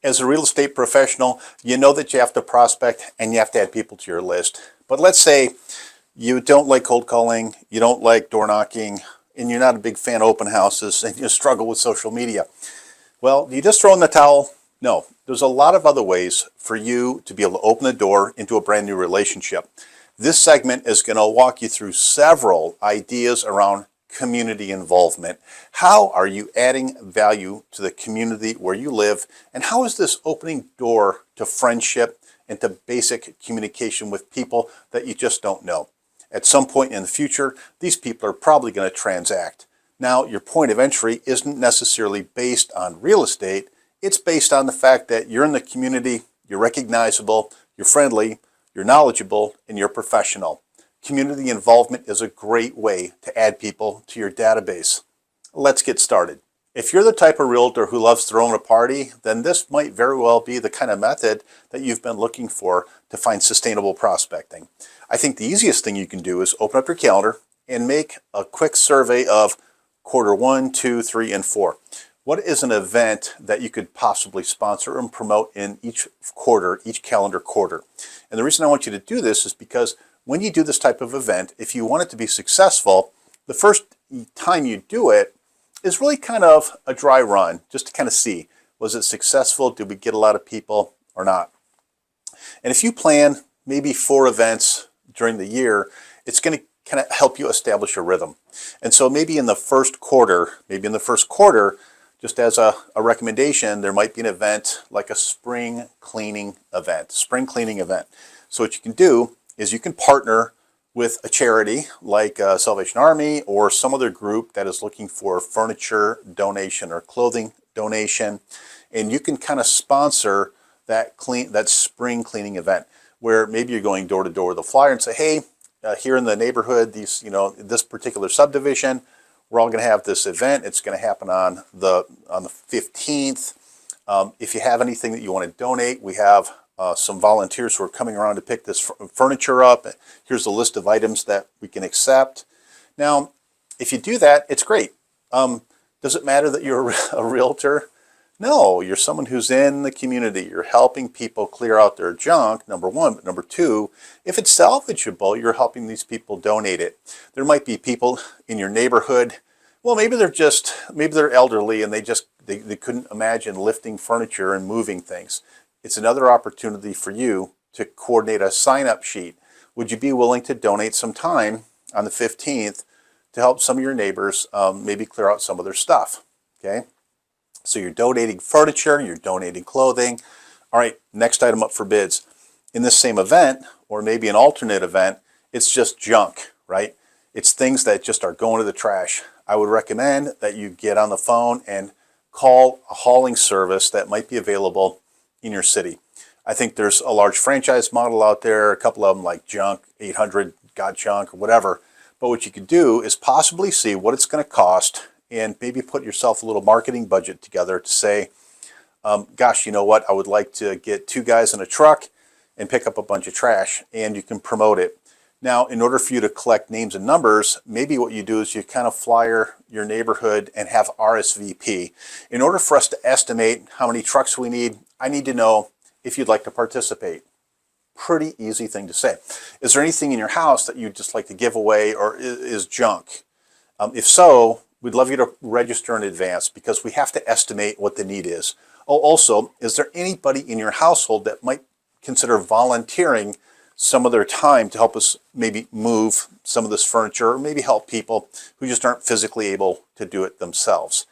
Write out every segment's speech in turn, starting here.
As a real estate professional, you know that you have to prospect and you have to add people to your list. But let's say you don't like cold calling, you don't like door knocking, and you're not a big fan of open houses, and you struggle with social media. Well, do you just throw in the towel? No. There's a lot of other ways for you to be able to open the door into a brand new relationship. This segment is going to walk you through several ideas around community involvement. How are you adding value to the community where you live? And how is this opening door to friendship and to basic communication with people that you just don't know? At some point in the future, these people are probably going to transact. Now, your point of entry isn't necessarily based on real estate. It's based on the fact that you're in the community, you're recognizable, you're friendly, you're knowledgeable, and you're professional. Community involvement is a great way to add people to your database. Let's get started. If you're the type of realtor who loves throwing a party, then this might very well be the kind of method that you've been looking for to find sustainable prospecting. I think the easiest thing you can do is open up your calendar and make a quick survey of quarter 1, 2, 3, and 4. What is an event that you could possibly sponsor and promote in each quarter, each calendar quarter? And the reason I want you to do this is because when you do this type of event, if you want it to be successful, the first time you do it is really kind of a dry run, just to kind of see, was it successful? Did we get a lot of people or not? And if you plan maybe 4 events during the year, it's going to kind of help you establish a rhythm. And so maybe in the first quarter, just as a recommendation, there might be an event like a spring cleaning event. So what you can do is you can partner with a charity like Salvation Army or some other group that is looking for furniture donation or clothing donation, and you can kind of sponsor that spring cleaning event where maybe you're going door to door with a flyer and say, hey, here in the neighborhood, this particular subdivision, we're all going to have this event. It's going to happen on the 15th. If you have anything that you want to donate, we have some volunteers who are coming around to pick this furniture up. Here's a list of items that we can accept. Now, if you do that, it's great. Does it matter that you're a realtor? No, you're someone who's in the community. You're helping people clear out their junk, number one. But number two, if it's salvageable, you're helping these people donate it. There might be people in your neighborhood. Well, maybe they're elderly and they couldn't imagine lifting furniture and moving things. It's another opportunity for you to coordinate a sign-up sheet. Would you be willing to donate some time on the 15th to help some of your neighbors maybe clear out some of their stuff? Okay. So you're donating furniture, you're donating clothing. All right, next item up for bids. In this same event, or maybe an alternate event, it's just junk, right? It's things that just are going to the trash. I would recommend that you get on the phone and call a hauling service that might be available in your city. I think there's a large franchise model out there, a couple of them like Junk, 800, Got Junk, or whatever. But what you could do is possibly see what it's going to cost and maybe put yourself a little marketing budget together to say, gosh, you know what, I would like to get 2 guys in a truck and pick up a bunch of trash, and you can promote it. Now, in order for you to collect names and numbers, maybe what you do is you kind of flyer your neighborhood and have RSVP. In order for us to estimate how many trucks we need, I need to know if you'd like to participate. Pretty easy thing to say. Is there anything in your house that you'd just like to give away or is junk? If so, we'd love you to register in advance because we have to estimate what the need is. Oh, also, is there anybody in your household that might consider volunteering some of their time to help us maybe move some of this furniture or maybe help people who just aren't physically able to do it themselves?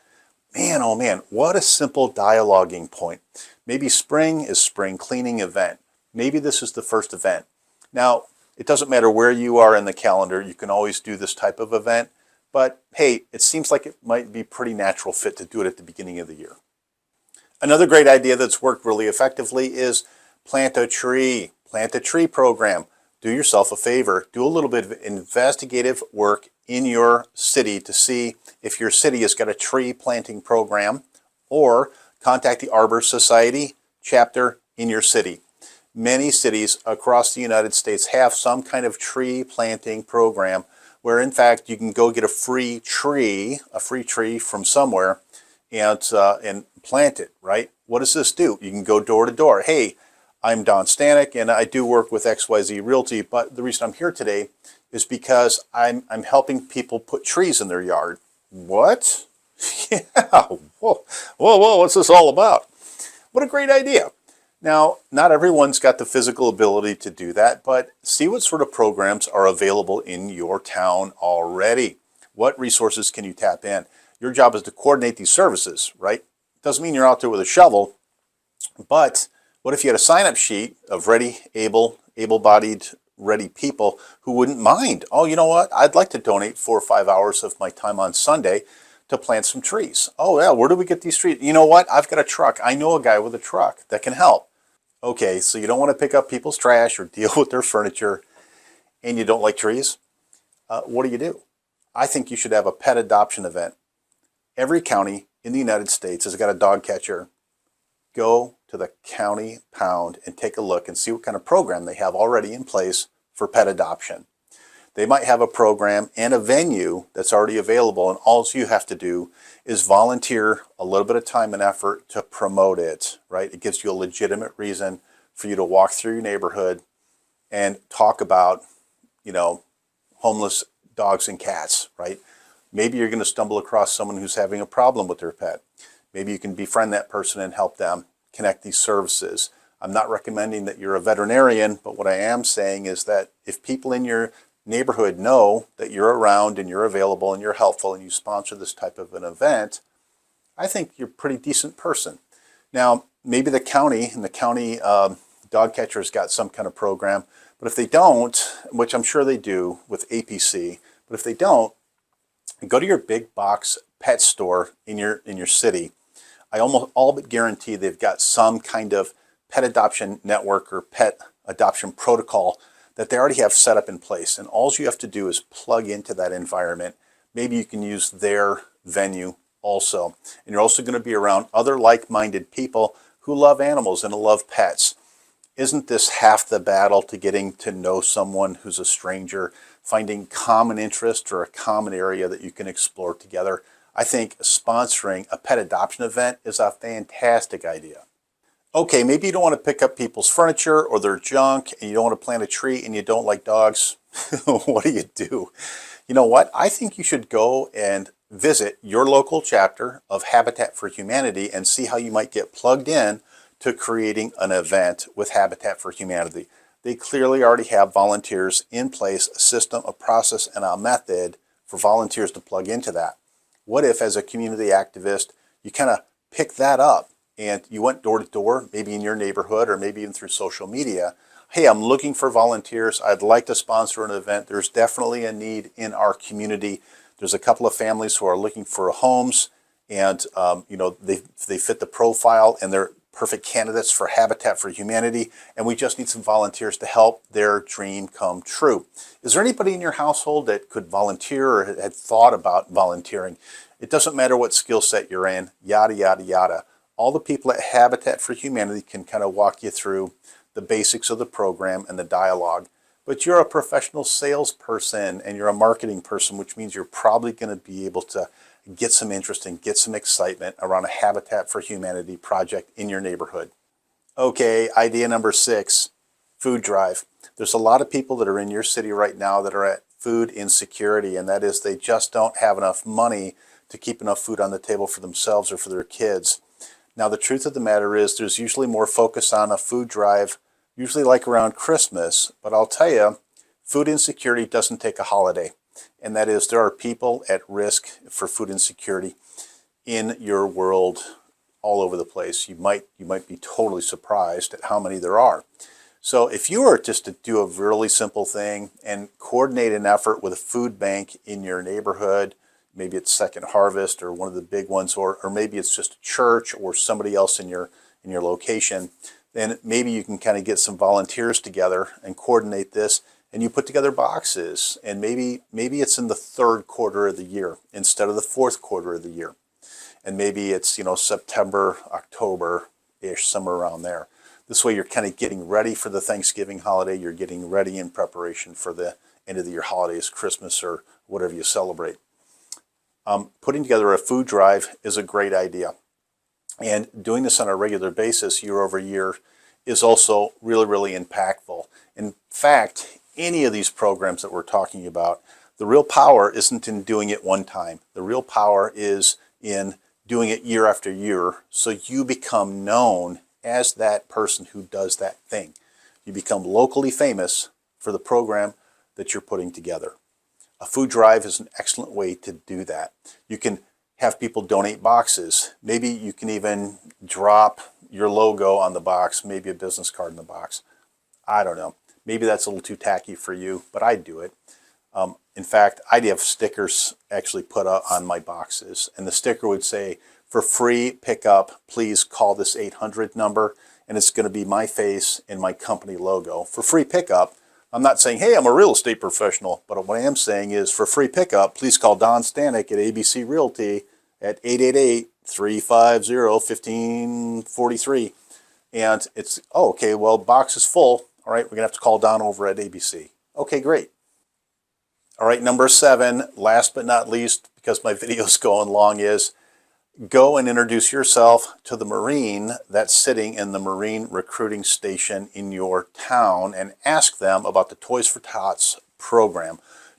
Man, oh man, what a simple dialoguing point. Maybe spring is spring cleaning event. Maybe this is the first event. Now, it doesn't matter where you are in the calendar. You can always do this type of event. But hey, it seems like it might be a pretty natural fit to do it at the beginning of the year. Another great idea that's worked really effectively is plant a tree. Plant a tree program. Do yourself a favor. Do a little bit of investigative work in your city to see if your city has got a tree planting program, or contact the Arbor Society chapter in your city. Many cities across the United States have some kind of tree planting program where in fact you can go get a free tree from somewhere and plant it, right? What does this do? You can go door to door. Hey, I'm Don Stanek and I do work with XYZ Realty, but the reason I'm here today is because I'm helping people put trees in their yard. What? Yeah, whoa, what's this all about? What a great idea. Now, not everyone's got the physical ability to do that, but see what sort of programs are available in your town already. What resources can you tap in? Your job is to coordinate these services, right? Doesn't mean you're out there with a shovel, but what if you had a sign-up sheet of ready, able-bodied, ready people who wouldn't mind? Oh, you know what? I'd like to donate 4 or 5 hours of my time on Sunday to plant some trees. Oh yeah, where do we get these trees? You know what? I've got a truck. I know a guy with a truck that can help. Okay, so you don't want to pick up people's trash or deal with their furniture, and you don't like trees? What do? I think you should have a pet adoption event. Every county in the United States has got a dog catcher. Go to the county pound and take a look and see what kind of program they have already in place for pet adoption. They might have a program and a venue that's already available, and all you have to do is volunteer a little bit of time and effort to promote it, right? It gives you a legitimate reason for you to walk through your neighborhood and talk about, homeless dogs and cats, right? Maybe you're going to stumble across someone who's having a problem with their pet. Maybe you can befriend that person and help them connect these services. I'm not recommending that you're a veterinarian, but what I am saying is that if people in your neighborhood know that you're around and you're available and you're helpful and you sponsor this type of an event, I think you're a pretty decent person. Now, maybe the county dog catcher's got some kind of program, but if they don't, which I'm sure they do with APC, but if they don't, go to your big box pet store in your city. I almost all but guarantee they've got some kind of pet adoption network or pet adoption protocol that they already have set up in place. And all you have to do is plug into that environment. Maybe you can use their venue also. And you're also going to be around other like-minded people who love animals and love pets. Isn't this half the battle to getting to know someone who's a stranger, finding common interest or a common area that you can explore together? I think sponsoring a pet adoption event is a fantastic idea. Okay, maybe you don't want to pick up people's furniture or their junk, and you don't want to plant a tree, and you don't like dogs. What do? You know what? I think you should go and visit your local chapter of Habitat for Humanity and see how you might get plugged in to creating an event with Habitat for Humanity. They clearly already have volunteers in place, a system, a process, and a method for volunteers to plug into that. What if, as a community activist, you kind of pick that up and you went door to door, maybe in your neighborhood or maybe even through social media? Hey, I'm looking for volunteers. I'd like to sponsor an event. There's definitely a need in our community. There's a couple of families who are looking for homes, and they fit the profile and they're perfect candidates for Habitat for Humanity, and we just need some volunteers to help their dream come true. Is there anybody in your household that could volunteer or had thought about volunteering? It doesn't matter what skill set you're in, yada, yada, yada. All the people at Habitat for Humanity can kind of walk you through the basics of the program and the dialogue. But you're a professional salesperson and you're a marketing person, which means you're probably going to be able to get some interest and get some excitement around a Habitat for Humanity project in your neighborhood. Okay, idea number 6, food drive. There's a lot of people that are in your city right now that are at food insecurity, and that is they just don't have enough money to keep enough food on the table for themselves or for their kids. Now, the truth of the matter is there's usually more focus on a food drive, usually like around Christmas, but I'll tell you, food insecurity doesn't take a holiday. And that is, there are people at risk for food insecurity in your world all over the place. You might be totally surprised at how many there are. So if you were just to do a really simple thing and coordinate an effort with a food bank in your neighborhood, maybe it's Second Harvest or one of the big ones, or maybe it's just a church or somebody else in your location, then maybe you can kind of get some volunteers together and coordinate this. And you put together boxes, and maybe it's in the 3rd quarter of the year instead of the 4th quarter of the year. And maybe it's, September, October-ish, somewhere around there. This way you're kind of getting ready for the Thanksgiving holiday. You're getting ready in preparation for the end of the year holidays, Christmas, or whatever you celebrate. Putting together a food drive is a great idea. And doing this on a regular basis year over year is also really, really impactful. In fact, any of these programs that we're talking about, the real power isn't in doing it one time. The real power is in doing it year after year, so you become known as that person who does that thing. You become locally famous for the program that you're putting together. A food drive is an excellent way to do that. You can have people donate boxes. Maybe you can even drop your logo on the box, maybe a business card in the box. I don't know. Maybe that's a little too tacky for you, but I'd do it. In fact, I'd have stickers actually put up on my boxes, and the sticker would say, for free pickup, please call this 800 number, and it's going to be my face and my company logo. For free pickup, I'm not saying, hey, I'm a real estate professional, but what I am saying is, for free pickup, please call Don Stanek at ABC Realty at 888-350-1543. And it's, oh, okay, well, box is full. All right, we're going to have to call Don over at ABC. Okay, great. All right, number 7, last but not least, because my video's going long, is go and introduce yourself to the Marine that's sitting in the Marine recruiting station in your town and ask them about the Toys for Tots program.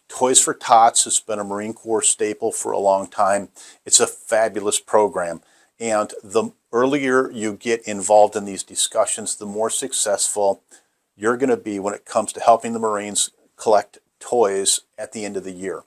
Toys for Tots has been a Marine Corps staple for a long time. It's a fabulous program. And the earlier you get involved in these discussions, the more successful you're going to be when it comes to helping the Marines collect toys at the end of the year.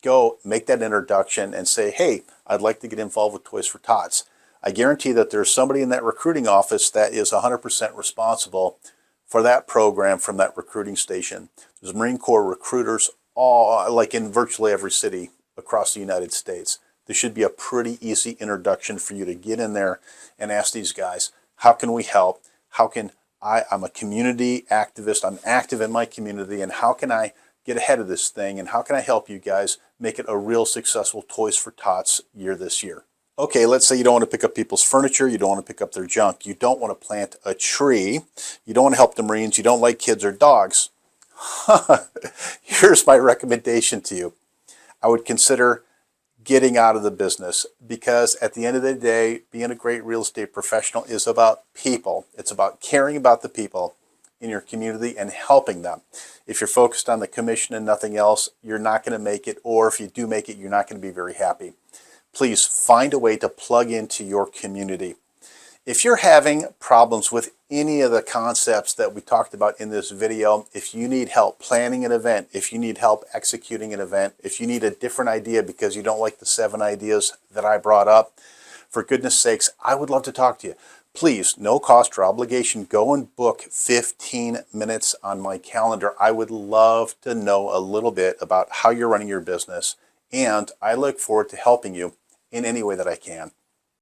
Go make that introduction and say, hey, I'd like to get involved with Toys for Tots. I guarantee that there's somebody in that recruiting office that is 100% responsible for that program from that recruiting station. There's Marine Corps recruiters all, like in virtually every city across the United States. This should be a pretty easy introduction for you to get in there and ask these guys, how can we help? How can I'm a community activist. I'm active in my community, and how can I get ahead of this thing, and how can I help you guys make it a real successful Toys for Tots year this year? Okay, let's say you don't want to pick up people's furniture, you don't want to pick up their junk, you don't want to plant a tree, you don't want to help the Marines, you don't like kids or dogs. Here's my recommendation to you. I would consider getting out of the business, because at the end of the day, being a great real estate professional is about people. It's about caring about the people in your community and helping them. If you're focused on the commission and nothing else, you're not going to make it, or if you do make it, you're not going to be very happy. Please find a way to plug into your community. If you're having problems with any of the concepts that we talked about in this video, if you need help planning an event, if you need help executing an event, if you need a different idea because you don't like the 7 ideas that I brought up, for goodness sakes, I would love to talk to you. Please, no cost or obligation, go and book 15 minutes on my calendar. I would love to know a little bit about how you're running your business, and I look forward to helping you in any way that I can.